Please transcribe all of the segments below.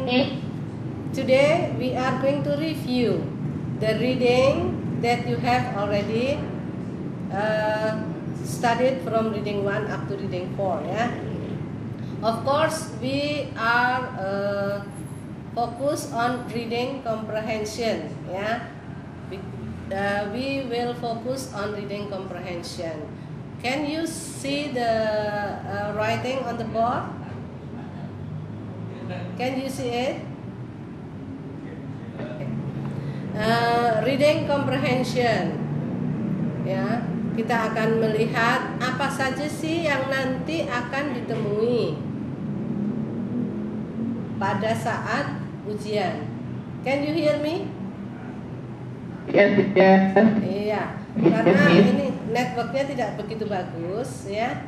Today we are going to review the reading that you have already studied from reading 1 up to reading 4, ya. Of course, we are focus on reading comprehension, ya. We will focus on reading comprehension. Can you see the writing on the board? Can you see it? Reading comprehension, ya. Kita akan melihat apa saja sih yang nanti akan ditemui pada saat ujian. Can you hear me? Yes. Iya, karena ini networknya tidak begitu bagus, ya.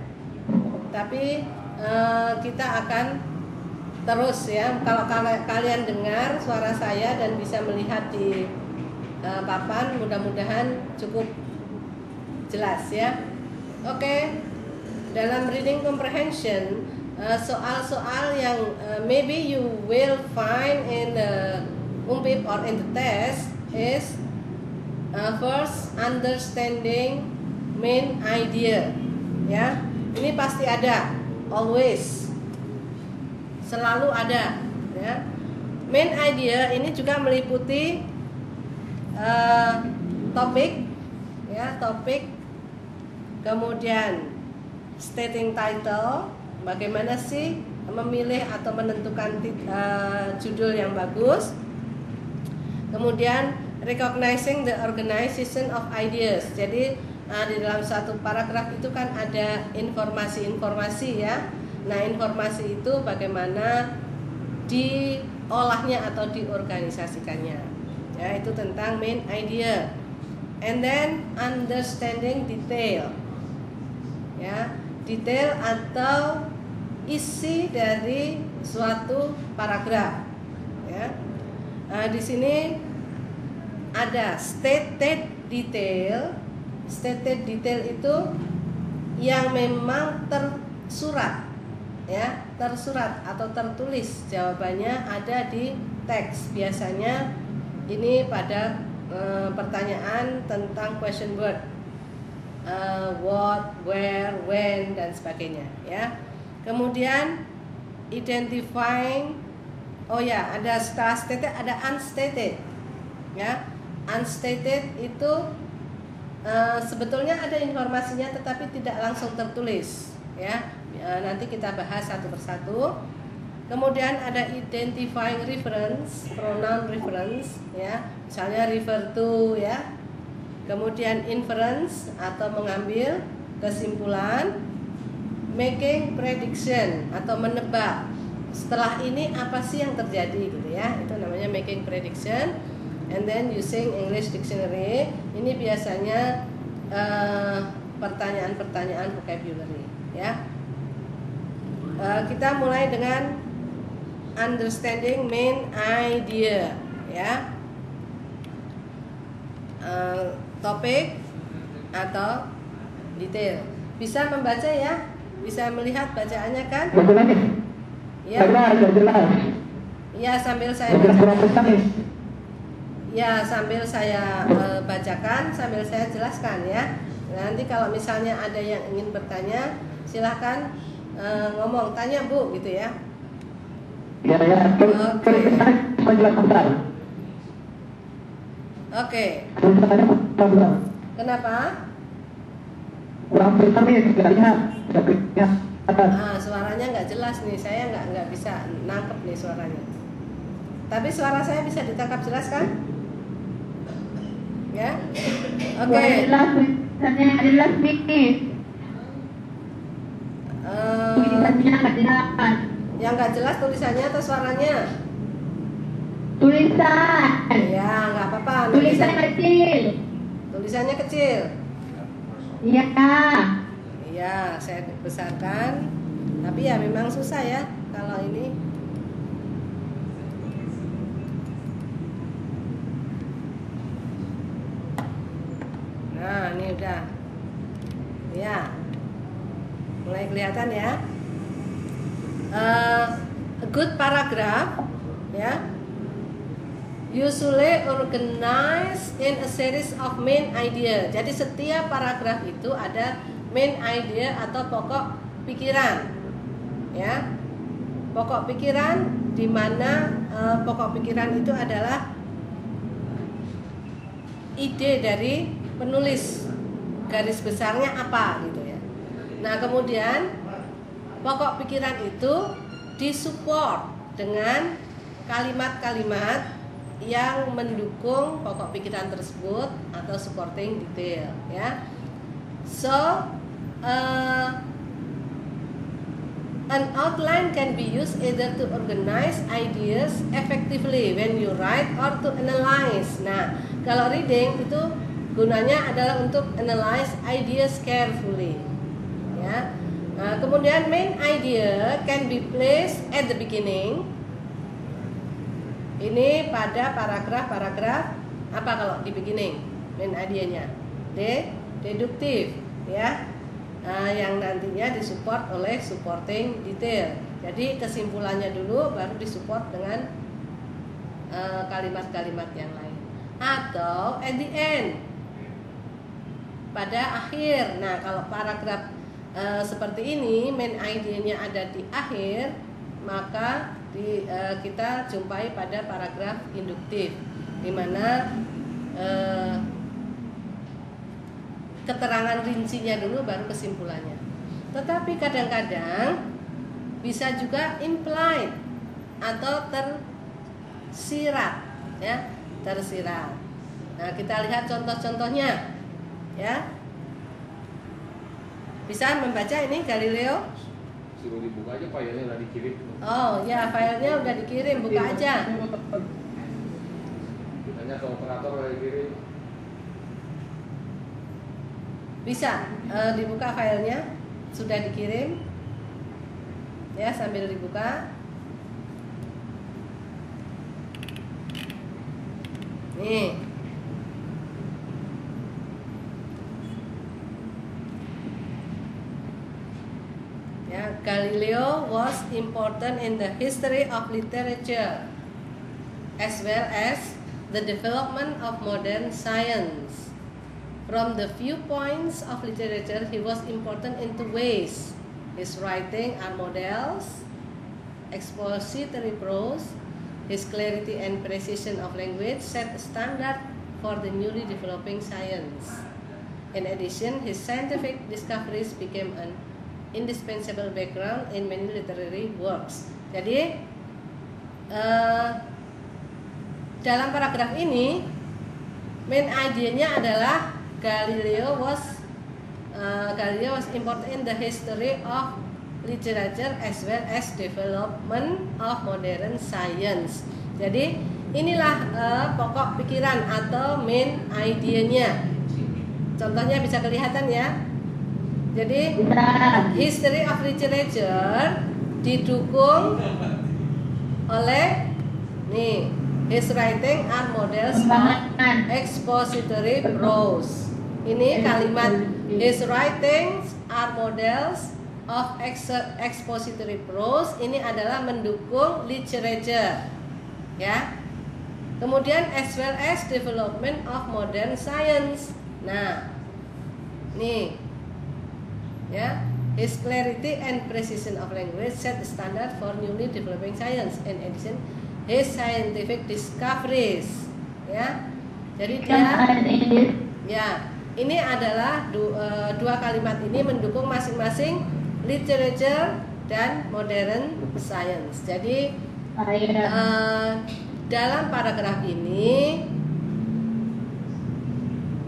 Tapi kita akan terus, ya. Kalau kalian dengar suara saya dan bisa melihat di papan, mudah-mudahan cukup jelas, ya. Oke. Dalam reading comprehension, soal-soal yang maybe you will find in the umpip or in the test is first understanding main idea, ya. Ini pasti ada, always, selalu ada, ya. Main idea ini juga meliputi topik, ya, topik, kemudian stating title, bagaimana sih memilih atau menentukan judul yang bagus, kemudian recognizing the organization of ideas. Jadi di dalam satu paragraf itu kan ada informasi-informasi, ya. Nah, informasi itu bagaimana diolahnya atau diorganisasikannya, ya, itu tentang main idea. And then understanding detail, ya, detail atau isi dari suatu paragraf, ya. Di sini ada stated detail. Stated detail itu yang memang tersurat, ya, tersurat atau tertulis, jawabannya ada di teks. Biasanya ini pada pertanyaan tentang question word, what, where, when, dan sebagainya, ya. Kemudian identifying, ada setelah stated ada unstated, ya. Unstated itu sebetulnya ada informasinya tetapi tidak langsung tertulis, ya. Nanti kita bahas satu persatu. Kemudian ada identifying reference, pronoun reference, ya. Misalnya refer to, ya. Kemudian inference atau mengambil kesimpulan, making prediction atau menebak setelah ini apa sih yang terjadi, gitu, ya. Itu namanya making prediction. And then using English dictionary. Ini biasanya pertanyaan-pertanyaan vocabulary, ya. Kita mulai dengan understanding main idea, ya. Topik atau detail. Bisa membaca, ya? Bisa melihat bacaannya, kan? Ya. Ya, sambil saya bacakan. Ya, sambil saya bacakan, sambil saya jelaskan, ya. Nanti kalau misalnya ada yang ingin bertanya, silahkan ngomong, tanya Bu, gitu, ya. Oke. Kenapa? Suaranya nggak jelas nih, saya nggak bisa nangkep nih suaranya. Tapi suara saya bisa ditangkap jelas, kan? Ya. Oke. Jelas nih. Yang nggak jelas tulisannya atau suaranya? Tulisan. Ya, nggak apa-apa. Tulisannya kecil. Tulisannya kecil. Iya. Iya, saya besarkan. Tapi ya memang susah, ya, kalau ini. Nah, ini udah. Ya. Mulai kelihatan, ya. A good paragraph, ya. Usually organized in a series of main idea. Jadi setiap paragraf itu ada main idea atau pokok pikiran, ya. Pokok pikiran di mana pokok pikiran itu adalah ide dari penulis, garis besarnya apa gitu ya. Nah kemudian pokok pikiran itu disupport dengan kalimat-kalimat yang mendukung pokok pikiran tersebut atau supporting detail, ya. So an outline can be used either to organize ideas effectively when you write or to analyze. Nah, kalau reading itu gunanya adalah untuk analyze ideas carefully, ya. Nah, kemudian main idea can be placed at the beginning. Ini pada paragraf-paragraf apa kalau di beginning main idenya? Deduktif, ya. Yang nantinya disupport oleh supporting detail. Jadi kesimpulannya dulu baru disupport dengan kalimat-kalimat yang lain. Atau at the end, pada akhir. Nah, kalau paragraf seperti ini main idenya ada di akhir, maka kita jumpai pada paragraf induktif, di mana keterangan rincinya dulu baru kesimpulannya. Tetapi kadang-kadang bisa juga implied atau tersirat, ya, tersirat. Nah, kita lihat contoh-contohnya, ya. Bisa membaca ini Galileo? Suruh dibuka aja, filenya udah dikirim. Oh ya, filenya udah dikirim, buka aja. Tanya ke operator udah dikirim. Bisa dibuka filenya, sudah dikirim. Ya, sambil dibuka. Nih. Ya, Galileo was important in the history of literature as well as the development of modern science. From the viewpoints of literature, he was important in two ways. His writing are models, expository prose. His clarity and precision of language set a standard for the newly developing science. In addition, his scientific discoveries became an indispensable background in many literary works. Jadi dalam paragraf ini main idenya adalah Galileo was important in the history of literature as well as development of modern science. Jadi inilah pokok pikiran atau main idenya. Contohnya bisa kelihatan ya. Jadi history of literature didukung oleh nih, his writing are models of expository prose. Ini kalimat his writings are models of expository prose ini adalah mendukung literature, ya. Kemudian as well as development of modern science. Nah, nih, ya, his clarity and precision of language set the standard for newly developing science. In addition, his scientific discoveries, ya. Jadi dia, ya, ini adalah dua kalimat ini mendukung masing-masing literature dan modern science. Jadi dalam paragraf ini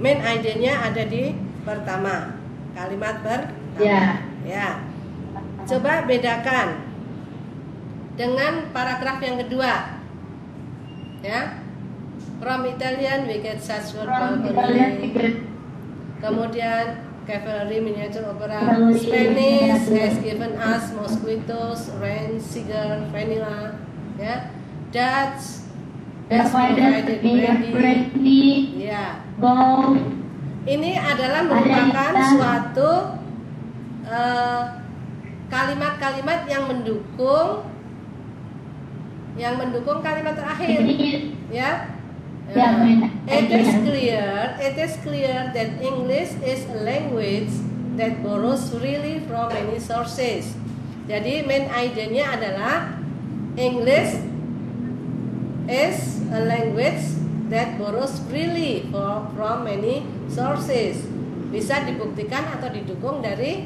main idenya ada di pertama, kalimat pertama. Ya. Coba bedakan dengan paragraf yang kedua. Ya. From Italian we get such word balcony. Kemudian cavalry miniature opera. Spanish has given us mosquitoes, rain, cigar, vanilla. Ya. Dutch has provided brandy. Ya. Ini adalah merupakan suatu kalimat-kalimat yang mendukung yang mendukung kalimat terakhir, ya. Ya, main It is idea. clear that English is a language that borrows freely from many sources. Jadi main idea-nya adalah English is a language that borrows freely from many sources. Bisa dibuktikan atau didukung dari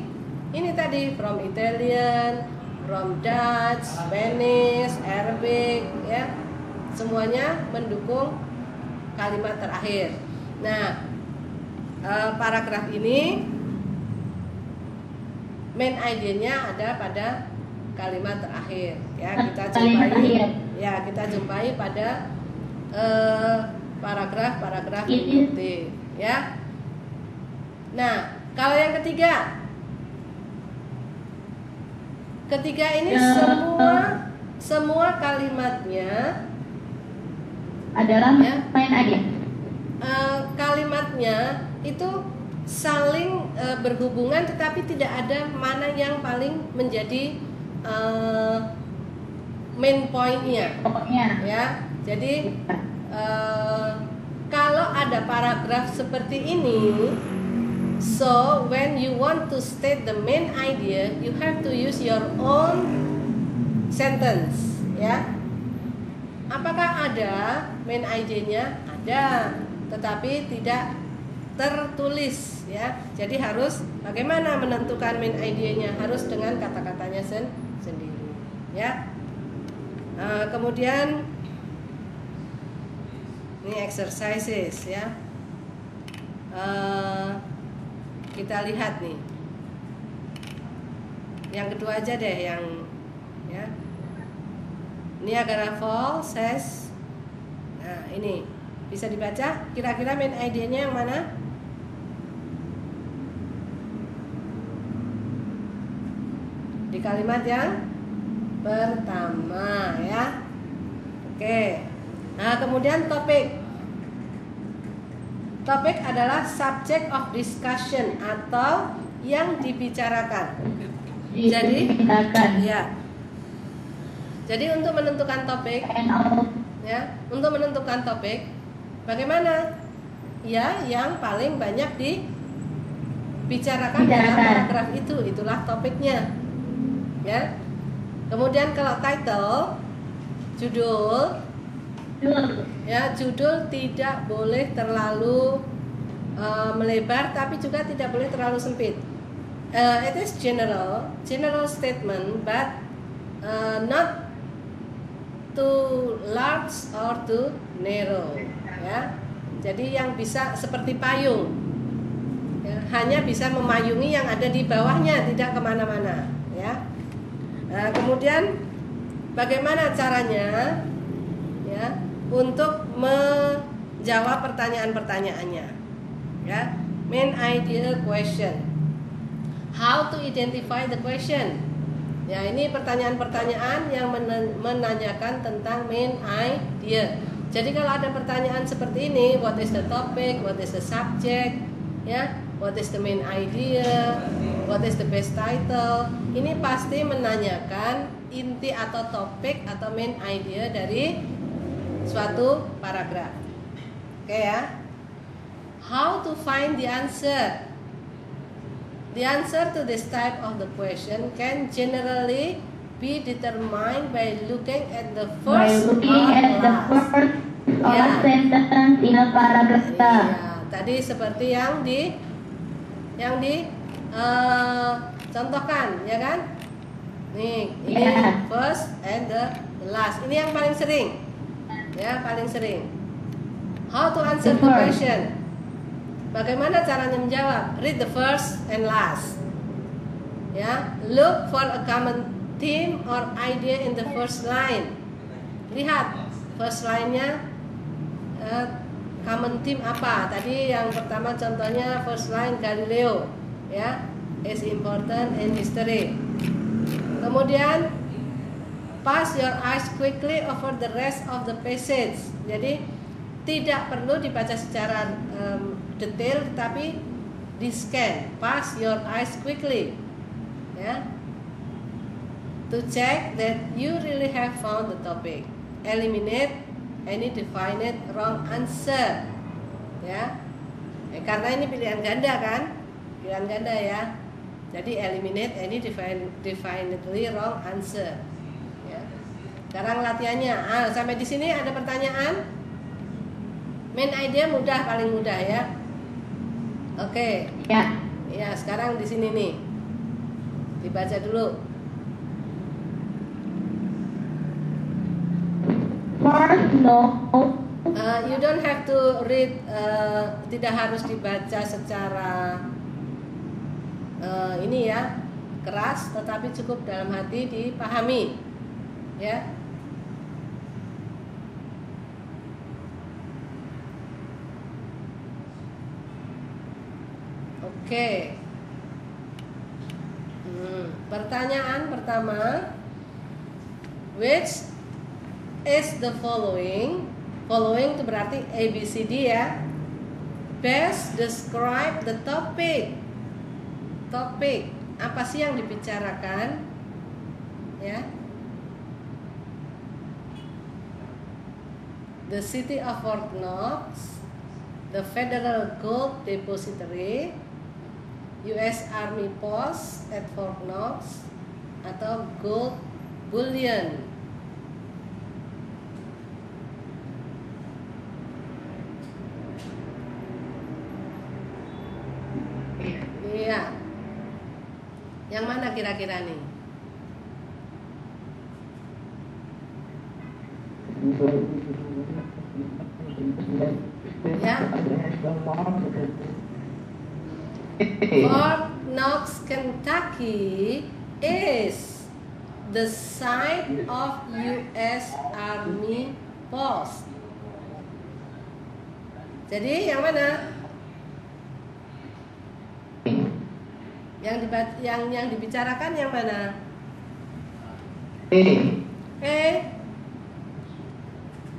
ini tadi, from Italian, from Dutch, Spanish, Arabic, ya. Semuanya mendukung kalimat terakhir. Nah, paragraf ini main idenya ada pada kalimat terakhir, ya. Kita jumpai pada paragraf-paragraf berikutnya, ya. Nah, kalau yang ketiga ini semua kalimatnya adalah ya, main idea. kalimatnya itu saling berhubungan, tetapi tidak ada mana yang paling menjadi main point-nya, Pokoknya ya. Jadi kalau ada paragraf seperti ini, so when you want to state the main idea, you have to use your own sentence, ya. Apakah ada main idenya? Ada, tetapi tidak tertulis, ya. Jadi harus bagaimana menentukan main idenya? Harus dengan kata-katanya sendiri, ya. Kemudian ini exercises, ya. Kita lihat nih. Yang kedua aja deh, yang ya. Niagara Falls says. Nah, ini bisa dibaca. Kira-kira main idenya yang mana? Di kalimat yang pertama, ya. Oke. Nah, kemudian topik. Topik adalah subject of discussion atau yang dibicarakan. Jadi, ya. Jadi untuk menentukan topik, ya, untuk menentukan topik, bagaimana? Ya, yang paling banyak dibicarakan dalam paragraf itu, itulah topiknya, ya. Kemudian kalau title, judul, ya, judul tidak boleh terlalu melebar, tapi juga tidak boleh terlalu sempit. It is general statement, but not too large or too narrow, ya. Jadi yang bisa seperti payung, ya, hanya bisa memayungi yang ada di bawahnya, tidak kemana-mana, ya. Nah, kemudian bagaimana caranya, ya, untuk menjawab pertanyaan-pertanyaannya, ya. Main idea question. How to identify the question? Ya, ini pertanyaan-pertanyaan yang menanyakan tentang main idea. Jadi kalau ada pertanyaan seperti ini, what is the topic, what is the subject, ya, what is the main idea, what is the best title, ini pasti menanyakan inti atau topik atau main idea dari suatu paragraf. Oke, ya. How to find the answer? The answer to this type of the question can generally be determined by looking at the first sentence in a paragraph. Ya, tadi seperti yang contohkan, ya kan? Nih, ini first and the last. Ini yang paling sering, ya, paling sering. How to answer the question? Bagaimana caranya menjawab? Read the first and last. Ya, look for a common theme or idea in the first line. Lihat first line-nya, common theme apa? Tadi yang pertama contohnya first line Galileo, ya, is important in history. Kemudian pass your eyes quickly over the rest of the passage. Jadi tidak perlu dibaca secara detail, tapi di scan. Pass your eyes quickly, ya, to check that you really have found the topic. eliminate any definite wrong answer. Ya. Karena ini pilihan ganda kan? Pilihan ganda ya. Jadi eliminate any definitely wrong answer. Ya. Sekarang latihannya. Sampai di sini ada pertanyaan? Main idea mudah, paling mudah ya. Oke. Ya. Ya, sekarang di sini nih. Dibaca dulu. First, no. You don't have to read, tidak harus dibaca secara ini ya, keras, tetapi cukup dalam hati dipahami, ya. Oke. Pertanyaan pertama, which is the following? Following itu berarti ABCD ya. Best describe the topic. Topik apa sih yang dibicarakan? Ya. The City of Fort Knox, the Federal Gold Depository, US Army Post at Fort Knox, atau Gold Bullion. Iya. Yang mana kira-kira nih? Ya. Fort Knox, Kentucky is the site of US Army Post. Jadi yang mana? Yang dibicarakan yang mana?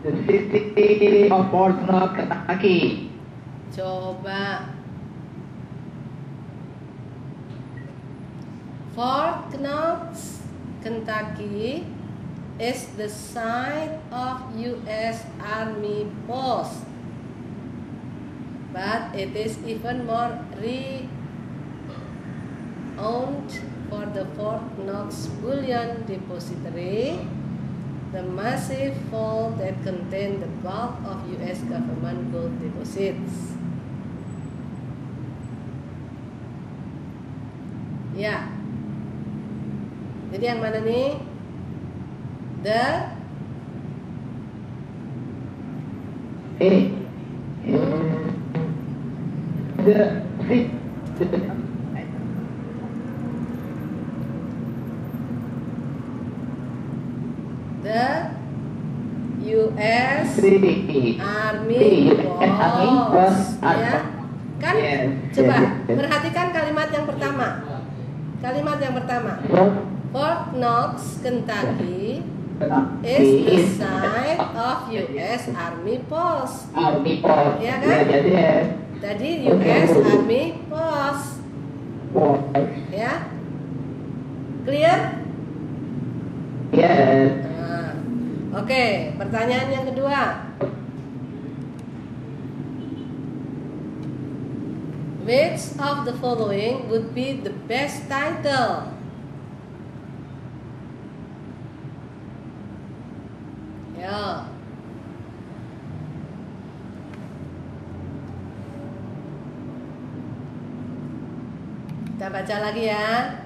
The City of Fort Knox, Kentucky. Coba. Fort Knox, Kentucky is the site of US Army Post, but it is even more owned for the Fort Knox Bullion Depository, the massive vault that contained the bulk of U.S. government gold deposits. Ya, jadi yang mana nih? The US Army Post, ya kan? Coba perhatikan kalimat yang pertama. Kalimat yang pertama, Fort Knox, Kentucky is the site of US Army Post. Army Post. Ya kan? Tadi US Army Post. Ya, clear? Yes. Oke, pertanyaan yang kedua. Which of the following would be the best title? Ya. Kita baca lagi ya.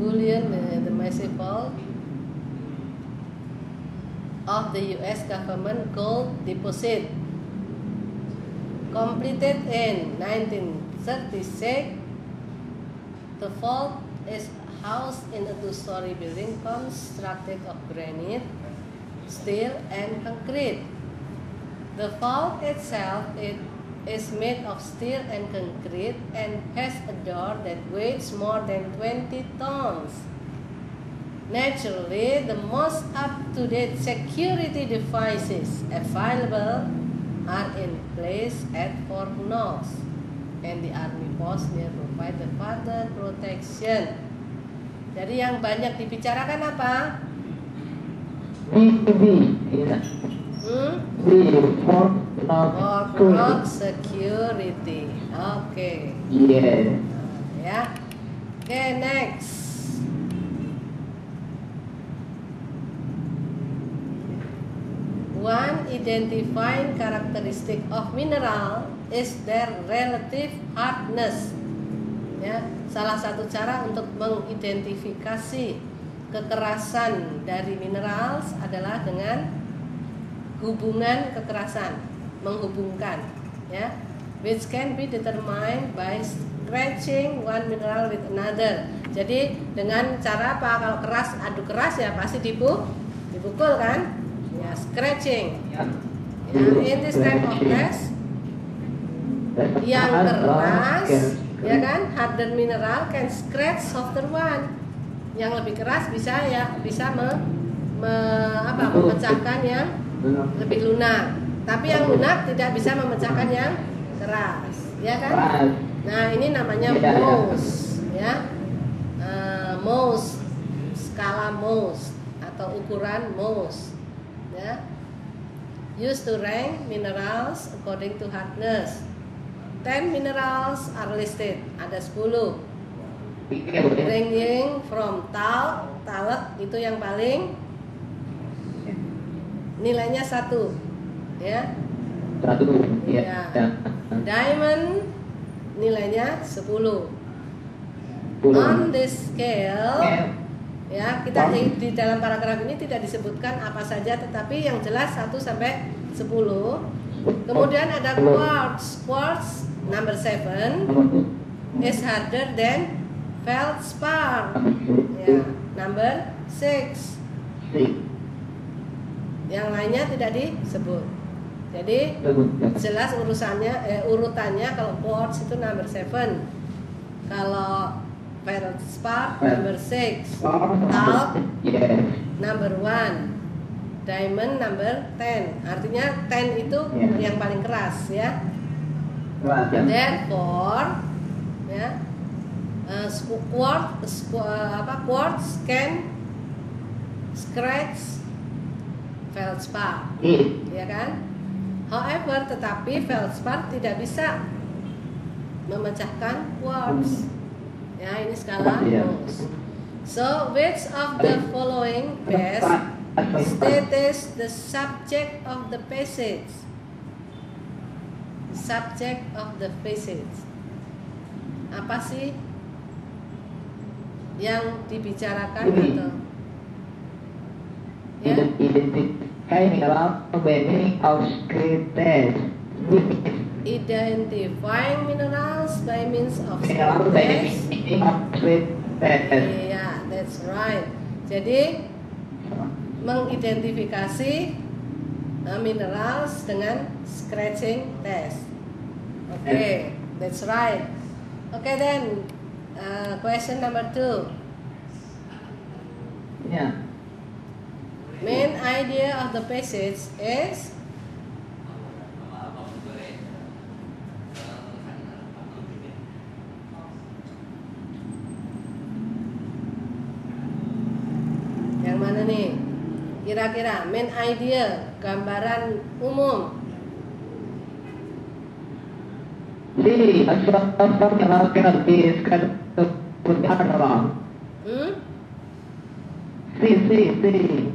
Bullion, the massive vault of the US government gold deposit, completed in 1936. The vault is housed in a two-story building constructed of granite, steel, and concrete. The vault itself is made of steel and concrete and has a door that weighs more than 20 tons. Naturally, the most up-to-date security devices available are in place at Fort Knox, and the Army Post will provide the further protection. Jadi yang banyak dibicarakan apa? B. Fort Knox security. Oke. Yes. Ya. Oke, next. One identifying characteristic of mineral is their relative hardness. Ya, salah satu cara untuk mengidentifikasi kekerasan dari minerals adalah dengan hubungan kekerasan, menghubungkan, ya, which can be determined by scratching one mineral with another. Jadi dengan cara apa? Kalau keras, adu keras ya pasti dipukul kan? Ya, scratching. Ya, in this type of test, yang keras, ya kan, harder mineral can scratch softer one. Yang lebih keras bisa memecahkan yang lebih lunak. Tapi yang lunak tidak bisa memecahkan yang keras, ya kan? Nah, ini namanya Mohs, ya. Mohs, skala Mohs atau ukuran Mohs, ya. Used to rank minerals according to hardness. 10 minerals are listed, ada 10. Ranging from talc itu yang paling nilainya 1, ya. 1, Ya. Diamond nilainya 10. On this scale, ya, kita di dalam paragraf ini tidak disebutkan apa saja, tetapi yang jelas 1 sampai 10. Kemudian ada quartz. Quartz number 7 is harder than feldspar. Ya, number 6. Yang lainnya tidak disebut. Jadi jelas urutannya kalau quartz itu number 7. Kalau feldspar number 6. Talc number 1. Diamond number 10. Artinya 10 itu yang paling keras, ya. Therefore, ya, quartz can scratch feldspar, ya kan? However, tetapi feldspar tidak bisa memecahkan quartz. Ya, ini skala Mohs. So, which of the following best states the subject of the passage? Subject of the passage. Apa sih yang dibicarakan atau ya? Identify mineral meaning of test. Identifying minerals by means of Mineral test. meaning of test. Iya, that's right. Jadi mengidentifikasi minerals dengan scratching test. Okay, that's right. Okay, then question number 2. Yeah. Main idea of the passage is yang mana nih? Kira-kira main idea, gambaran umum. See, a soft mineral cannot be scratched with hard mineral. See.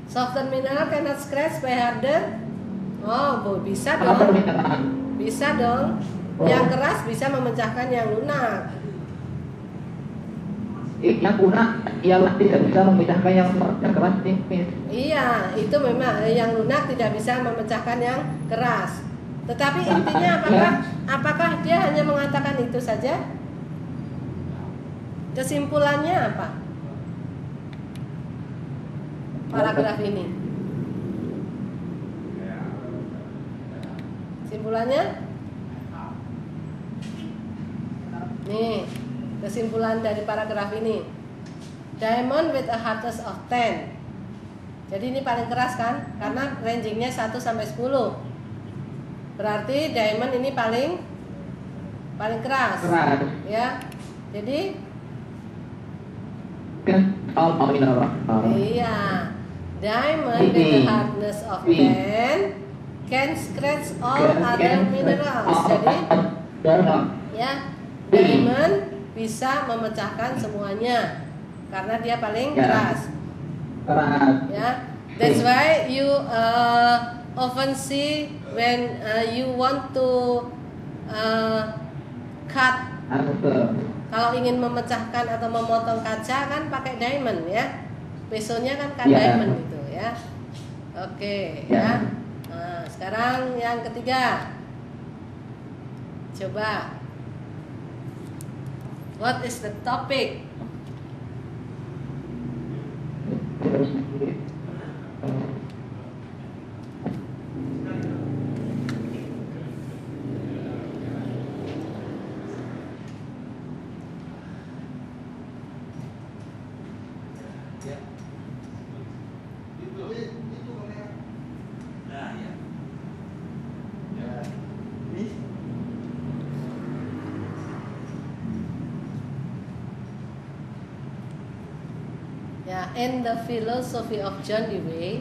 Softer mineral cannot scratch by harder. Oh, bisa Harder dong. mineral. Bisa dong. Yang keras bisa memecahkan yang lunak. Yang lunak ialah tidak bisa memecahkan yang keras tipis. Iya, itu memang yang lunak tidak bisa memecahkan yang keras. Tetapi intinya apakah dia hanya mengatakan itu saja? Kesimpulannya apa? Paragraf ini. Kesimpulannya? Nih, kesimpulan dari paragraf ini. Diamond with a hardness of 10. Jadi ini paling keras kan? Karena rangingnya 1 sampai 10. Berarti diamond ini paling keras. Keras. Ya. Jadi Kan all mineral. Iya. Diamond with the hardness of 10 can scratch all other minerals. Jadi ya, diamond bisa memecahkan semuanya karena dia paling keras. Ya, that's why you often see when you want to cut. Kalau ingin memecahkan atau memotong kaca kan pakai diamond ya. Pesonya kan diamond gitu ya. Oke ya. Nah, sekarang yang ketiga. Coba. What is the topic? In the philosophy of John Dewey,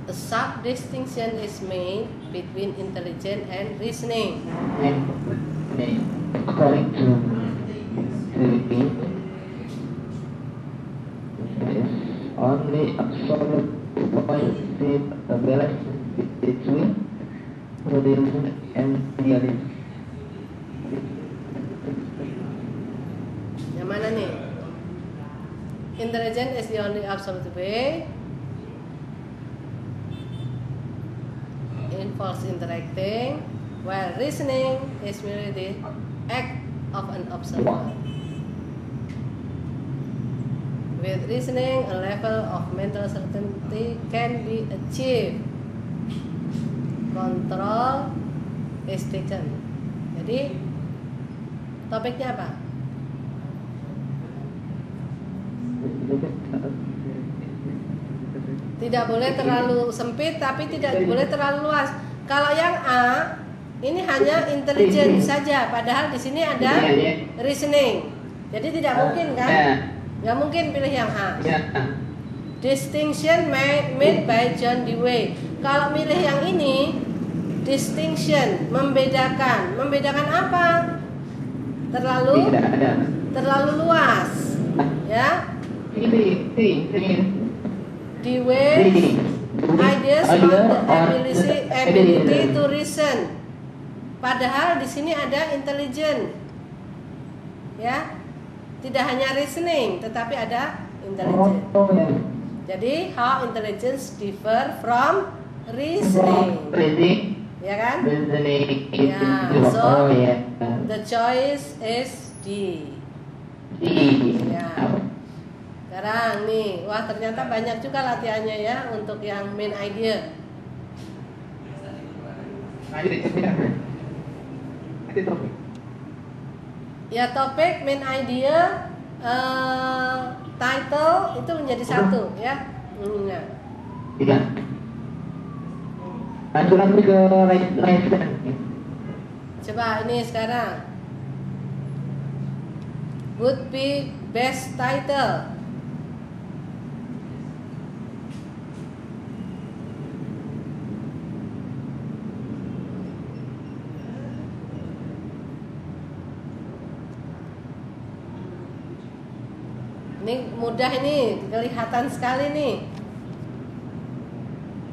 a sharp distinction is made between intelligence and reasoning. According to Dewey, only absolute positive balance between reason and realism. Yang mana nih? Intelligence is the only absolute way. Involves interacting, while reasoning is merely the act of an observer. With reasoning, a level of mental certainty can be achieved. Control is taken. Jadi, topiknya apa? Tidak boleh terlalu sempit, tapi tidak boleh terlalu luas. Kalau yang A, ini hanya intelligence saja, padahal di sini ada reasoning. Jadi tidak mungkin kan? Nggak mungkin pilih yang A. Distinction made by John Dewey. Kalau milih yang ini, distinction, membedakan. Membedakan apa? Terlalu luas. Ya. Dewey ideas on the ability to reason. Padahal di sini ada intelligence. Ya. Tidak hanya reasoning, tetapi ada intelligence. Jadi how intelligence differ from reasoning. Ya kan? Ya. So the choice is D. Ya. Sekarang nih, wah ternyata banyak juga latihannya ya untuk yang main idea. Ya topik, main idea, title itu menjadi satu ya. Tidak. Lanjut lagi ke Raisman. Coba ini sekarang. Would be best title. Ini mudah ini, kelihatan sekali nih.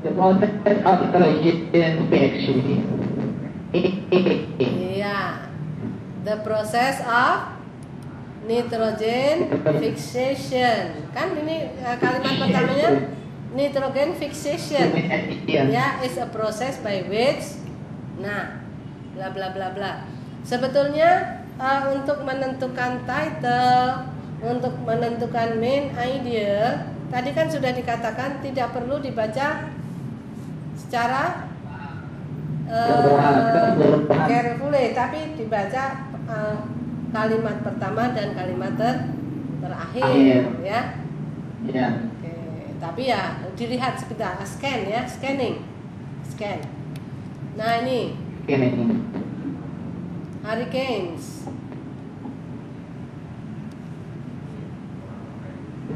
The process of intelligence actually. Iya. The process of nitrogen fixation. Kan ini kalimat pertamanya nitrogen fixation. Ya, is a process by which nah, bla bla bla bla. Sebetulnya untuk menentukan title, untuk menentukan main idea, tadi kan sudah dikatakan tidak perlu dibaca secara carefully, tapi dibaca kalimat pertama dan kalimat terakhir ya. Oke, tapi ya dilihat sekedar scan ya, scan. Nah ini hurricanes.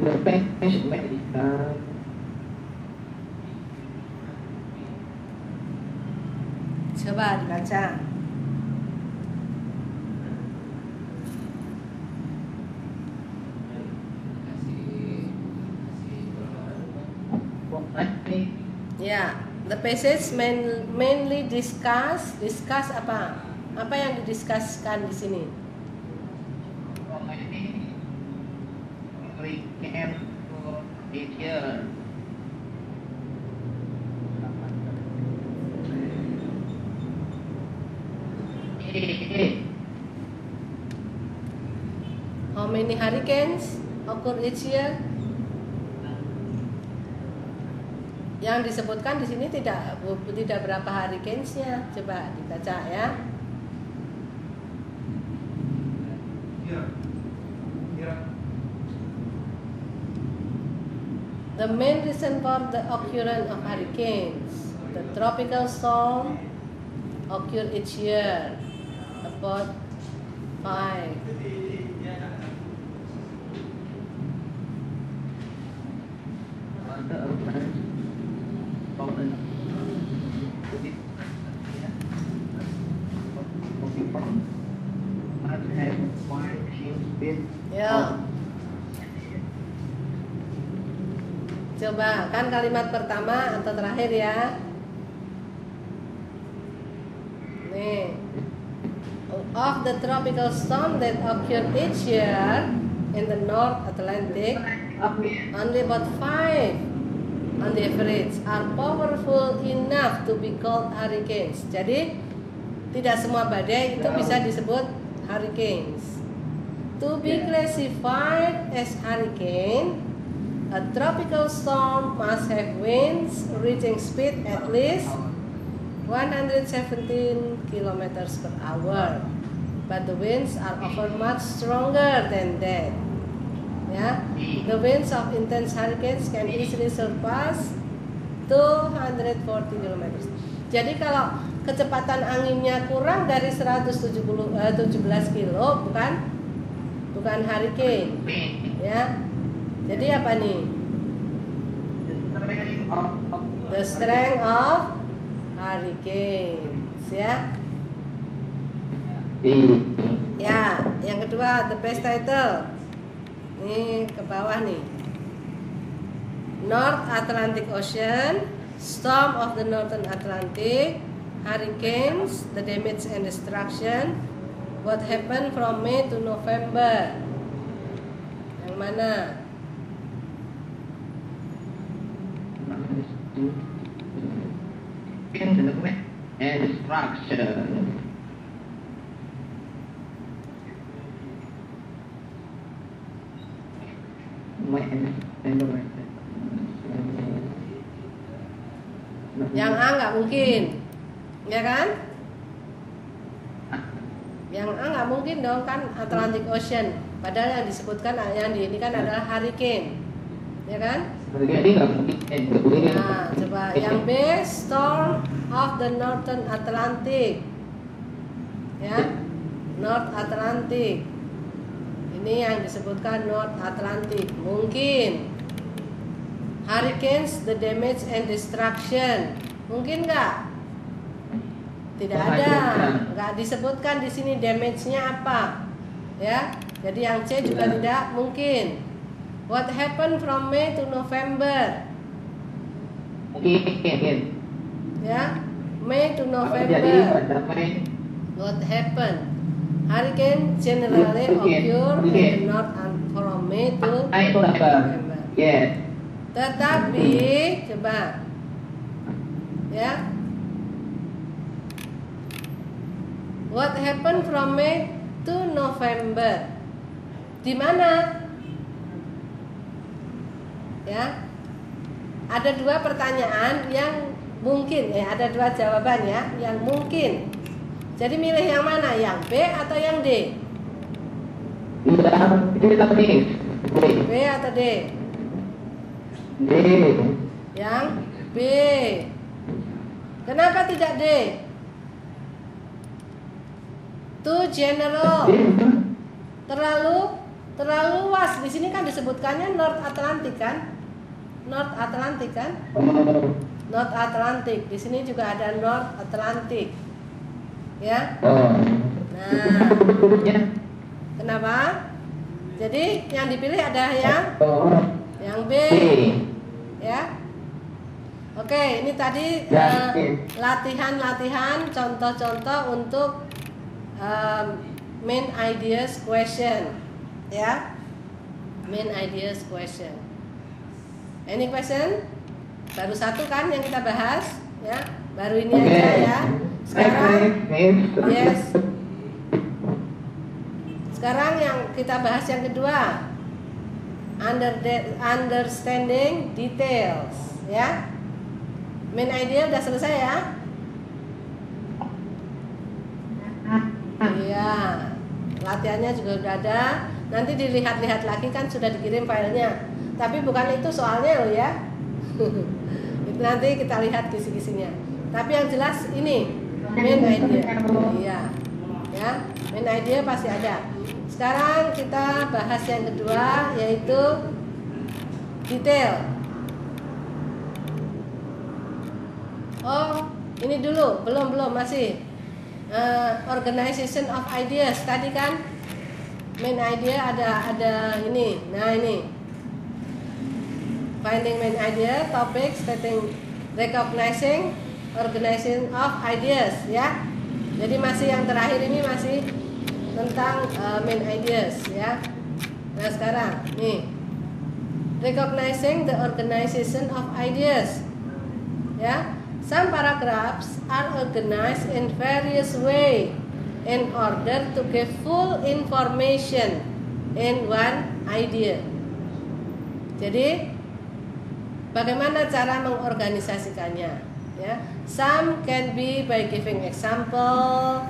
The Coba dibaca. Ya, the passage mainly discuss apa? Apa yang didiskuskan di sini? How many hurricanes occur each year? Yang disebutkan di sini tidak berapa hurricanes-nya. Coba dibaca ya. The main reason for the occurrence of hurricanes, the tropical storm occur each year, about 5. Ya. Coba kan kalimat pertama atau terakhir ya. Nih. Of the tropical storm that occur each year in the North Atlantic, only about 5 on the average are powerful enough to be called hurricanes. Jadi tidak semua badai itu bisa disebut hurricanes. To be classified as hurricane, a tropical storm must have winds reaching speed at least 117 km per hour. But the winds are often much stronger than that. Ya, the winds of intense hurricanes can easily surpass 240 km. Jadi kalau kecepatan anginnya kurang dari 17 kilo bukan hurricane. Ya. Jadi apa nih? The strength of hurricanes, ya. Ya, yang kedua the best title. Nih ke bawah nih. North Atlantic Ocean, Storm of the Northern Atlantic, Hurricanes, the damage and destruction. What happened from May to November? Yang mana? And destruction. Yang A nggak mungkin, ya kan? Yang A nggak mungkin dong kan Atlantic Ocean. Padahal yang disebutkan yang di ini kan adalah hurricane, ya kan? Nah, coba yang B, Storm of the Northern Atlantic, ya, North Atlantic. Ini yang disebutkan North Atlantic. Mungkin hurricanes, the damage and destruction. Mungkin nggak? Tidak ada, nggak disebutkan di sini damage-nya apa, ya. Jadi yang C juga tidak mungkin. What happened from May to November? Mungkin. Ya, May to November. What happened? Hurricane generally occur in the north and from May to November. Yes. Tetapi coba, ya. What happened from May to November? Di mana? Ya. Ada dua pertanyaan yang mungkin, ada dua jawaban ya, yang mungkin. Jadi milih yang mana? Yang B atau yang D? B atau D? D. Yang B. Kenapa tidak D? Too general. terlalu luas. Di sini kan disebutkannya North Atlantic kan? North Atlantic kan? Oh. North Atlantic. Di sini juga ada North Atlantic. Ya. Oh. Nah, Ya. kenapa? Jadi yang dipilih ada Oh. yang B. B. Ya. Oke, ini tadi Ya, latihan-latihan, contoh-contoh untuk main ideas question. Ya. Main ideas question. Any question? Baru satu kan yang kita bahas, ya. Baru ini Oke. aja ya. Sekarang yes. Sekarang yang kita bahas yang kedua, understanding details, ya. Main idea udah selesai ya? Iya. Latihannya juga udah ada. Nanti dilihat-lihat lagi kan sudah dikirim filenya. Tapi bukan itu soalnya loh ya. Itu nanti kita lihat kisi-kisinya. Tapi yang jelas ini main idea. Iya. Ya, main idea pasti ada. Sekarang kita bahas yang kedua yaitu detail. Oh, ini dulu, belum masih organization of ideas tadi kan main idea ada ini. Nah ini finding main idea, topic, stating, recognizing, organizing of ideas ya. Jadi masih yang terakhir ini masih tentang main ideas ya. Nah sekarang nih recognizing the organization of ideas ya. Some paragraphs are organized in various way in order to give full information in one idea. Jadi bagaimana cara mengorganisasikannya? Ya, some can be by giving example,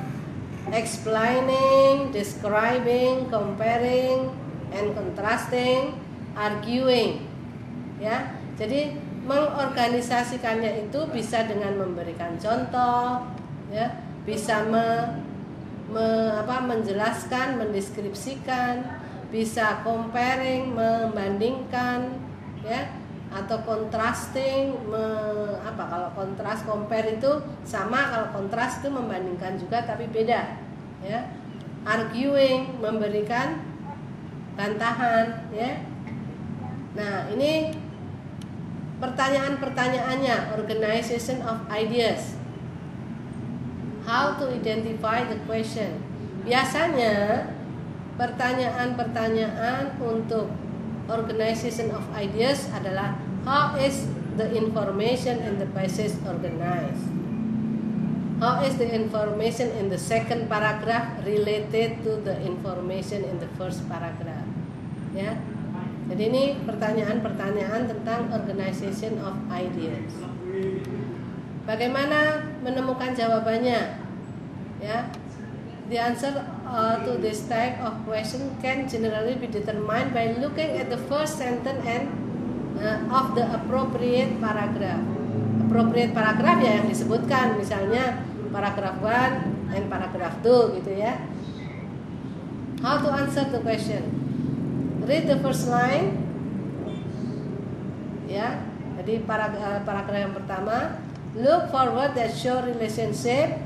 explaining, describing, comparing, and contrasting, arguing. Ya, jadi mengorganisasikannya itu bisa dengan memberikan contoh, ya, bisa menjelaskan, mendeskripsikan, bisa comparing, membandingkan, ya, atau contrasting, kalau kontras compare itu sama, kalau kontras itu membandingkan juga tapi beda, ya. Arguing, memberikan bantahan, ya. Nah ini pertanyaan-pertanyaannya, organization of ideas. How to identify the question. Biasanya pertanyaan-pertanyaan untuk organization of ideas adalah how is the information in the passage organized? How is the information in the second paragraph related to the information in the first paragraph? Ya. Jadi ini pertanyaan-pertanyaan tentang organization of ideas. Bagaimana menemukan jawabannya? Ya, the answer to this type of question can generally be determined by looking at the first sentence and of the appropriate paragraph. Appropriate paragraph ya yang disebutkan, misalnya paragraph 1 and paragraph 2 gitu ya. How to answer the question? Read the first line, ya. Jadi paragraf yang pertama, look for words that show relationship,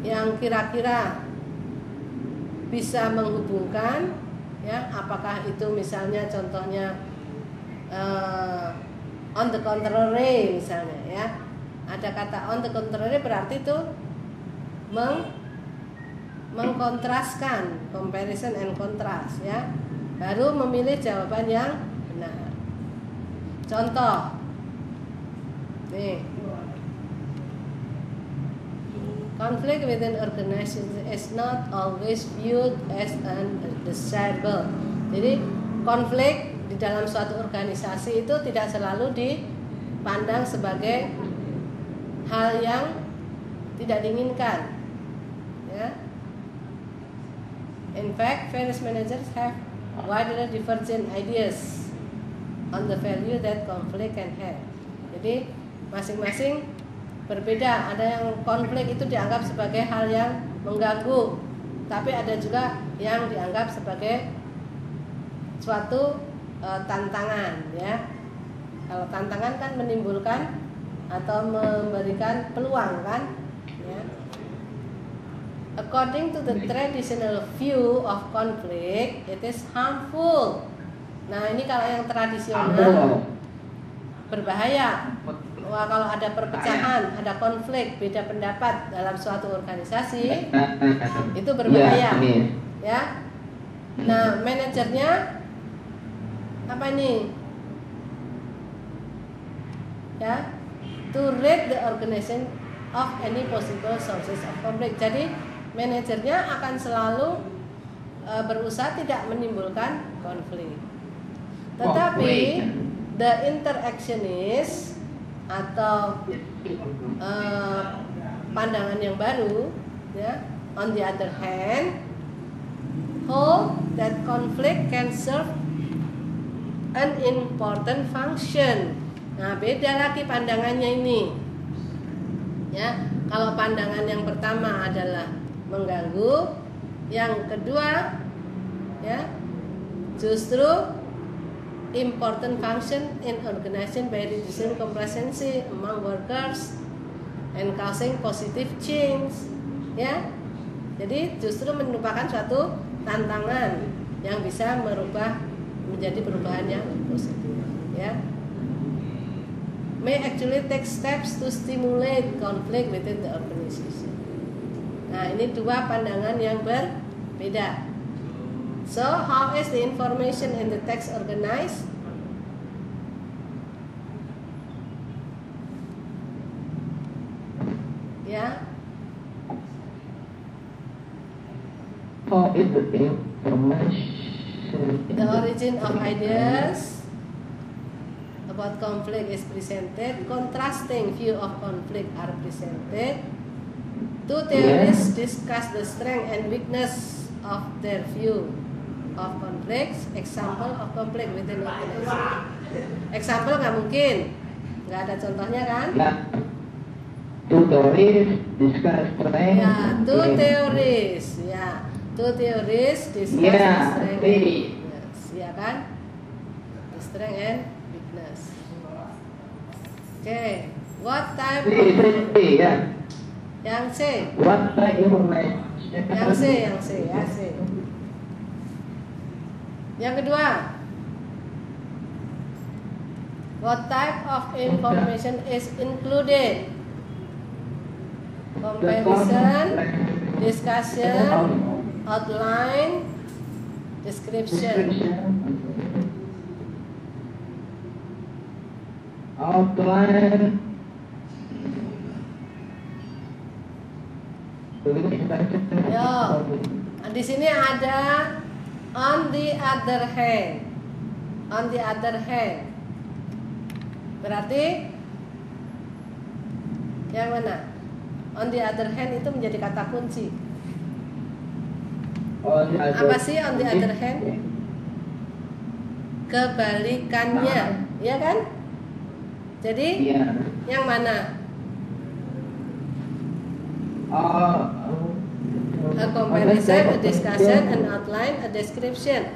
yang kira-kira bisa menghubungkan, ya. Apakah itu misalnya contohnya on the contrary misalnya, ya. Ada kata on the contrary berarti itu mengkontraskan, comparison and contrast, ya. Baru memilih jawaban yang benar. Contoh, nih, conflict within organization is not always viewed as undesirable. Jadi konflik di dalam suatu organisasi itu tidak selalu dipandang sebagai hal yang tidak diinginkan, ya. In fact, various managers have widely divergent ideas on the value that conflict can have. Jadi masing-masing berbeda. Ada yang konflik itu dianggap sebagai hal yang mengganggu, tapi ada juga yang dianggap sebagai suatu tantangan, ya. Kalau tantangan kan menimbulkan atau memberikan peluang, kan, ya. According to the traditional view of conflict, it is harmful. Nah, ini kalau yang tradisional berbahaya. Wah, kalau ada perpecahan, ada konflik, beda pendapat dalam suatu organisasi, itu berbahaya, ya. Nah, manajernya apa ini? Ya, to rid the organization of any possible sources of conflict. Jadi, manajernya akan selalu berusaha tidak menimbulkan konflik. Tetapi the interactionist atau pandangan yang baru, ya, on the other hand, hold that conflict can serve an important function. Nah, beda lagi pandangannya ini, ya. Kalau pandangan yang pertama adalah mengganggu, yang kedua, ya, justru important function in organization by reducing complacency among workers and causing positive change, ya. Jadi justru merupakan suatu tantangan yang bisa merubah menjadi perubahan yang positif, ya. May actually take steps to stimulate conflict within the organization. Nah, ini dua pandangan yang berbeda. So, how is the information in the text organized? Ya. How is the information? The origin of ideas about conflict is presented. Contrasting view of conflict are presented. Two theories discuss the strength and weakness of their view of conflicts. Example of conflict within organization. Example nggak mungkin, nggak ada contohnya, kan? Ya. Two theories discuss strength. Ya, two theories, ya, two theories discuss Ya, strength and weakness, ya kan? The strength and weakness. Okay, what type of Ya. yang C? What type information? Yang C, ya C. Yang kedua, what type of information is included? Comparison, discussion, outline, description. Outline. Yo, di sini ada on the other hand. On the other hand. Berarti yang mana? On the other hand itu menjadi kata kunci. Apa sih on the other hand? Kebalikannya, ya kan? Jadi yang mana? A comparison, a discussion, an outline, a description.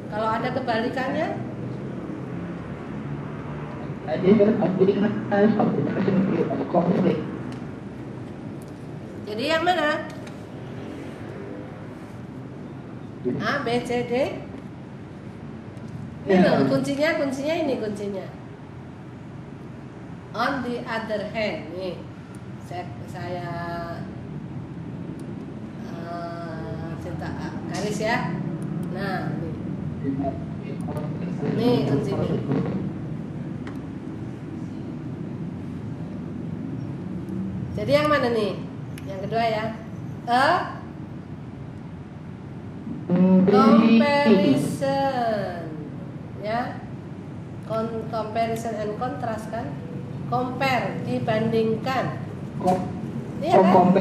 Kalau ada kebalikannya, jadi yang mana? A, B, C, D. Ini loh, kuncinya ini kuncinya. On the other hand, nih saya cinta garis ya. Nah, nih kuncinya. Jadi yang mana nih? Yang kedua ya. A comparison, ya. Comparison and contrast kan? Compare, dibandingkan. Iya kan?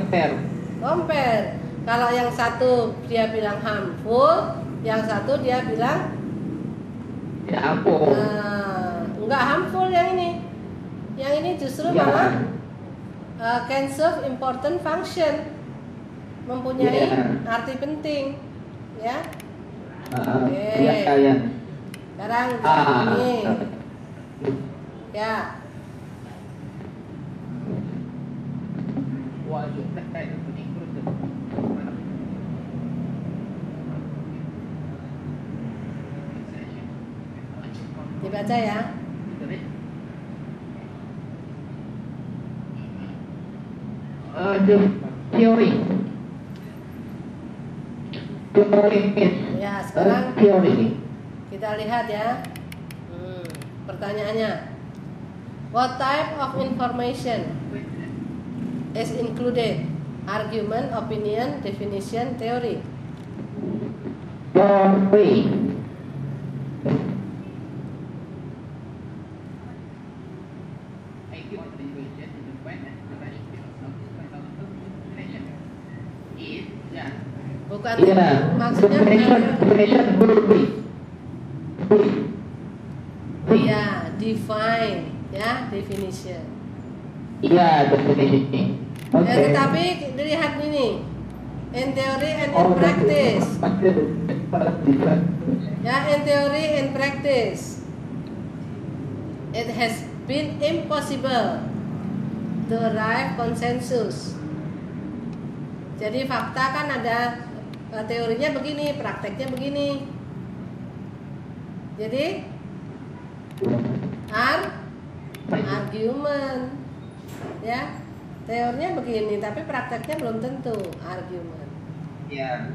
Compare. Kalau yang satu dia bilang harmful, yang satu dia bilang ya ampun. enggak harmful yang ini. Yang ini justru malah can serve important function, mempunyai Iya. arti penting, ya. Oke. Iya. Sekarang ini, ya. Dibaca ya. The theory. Theory is Ya, sekarang theory. kita lihat ya. Pertanyaannya, what type of information is included? Argument, opinion, definition, theory. Theory. Bukan, Iya. maksudnya Definition will be. ya, define, ya, definition. Iya, definition. Ya, tetapi dilihat ini, in theory and in practice. Ya, in theory and practice, it has been impossible to arrive consensus. Jadi fakta kan ada teorinya begini, prakteknya begini. Jadi argument, ya, teorinya begini, tapi prakteknya belum tentu argument. Yeah.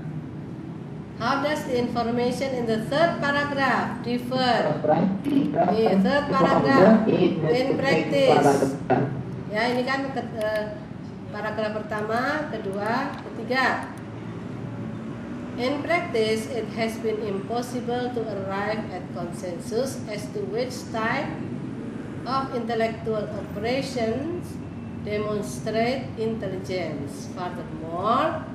How does the information in the third paragraph differ? Di third paragraph in practice. Ya, ini kan paragraf pertama, kedua, ketiga. In practice, it has been impossible to arrive at consensus as to which type of intellectual operations demonstrate intelligence. Furthermore,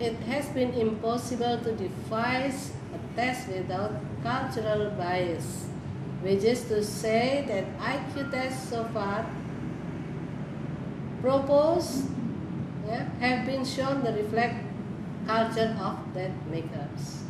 it has been impossible to devise a test without cultural bias, which is to say that IQ tests so far proposed have been shown to reflect culture of that makers.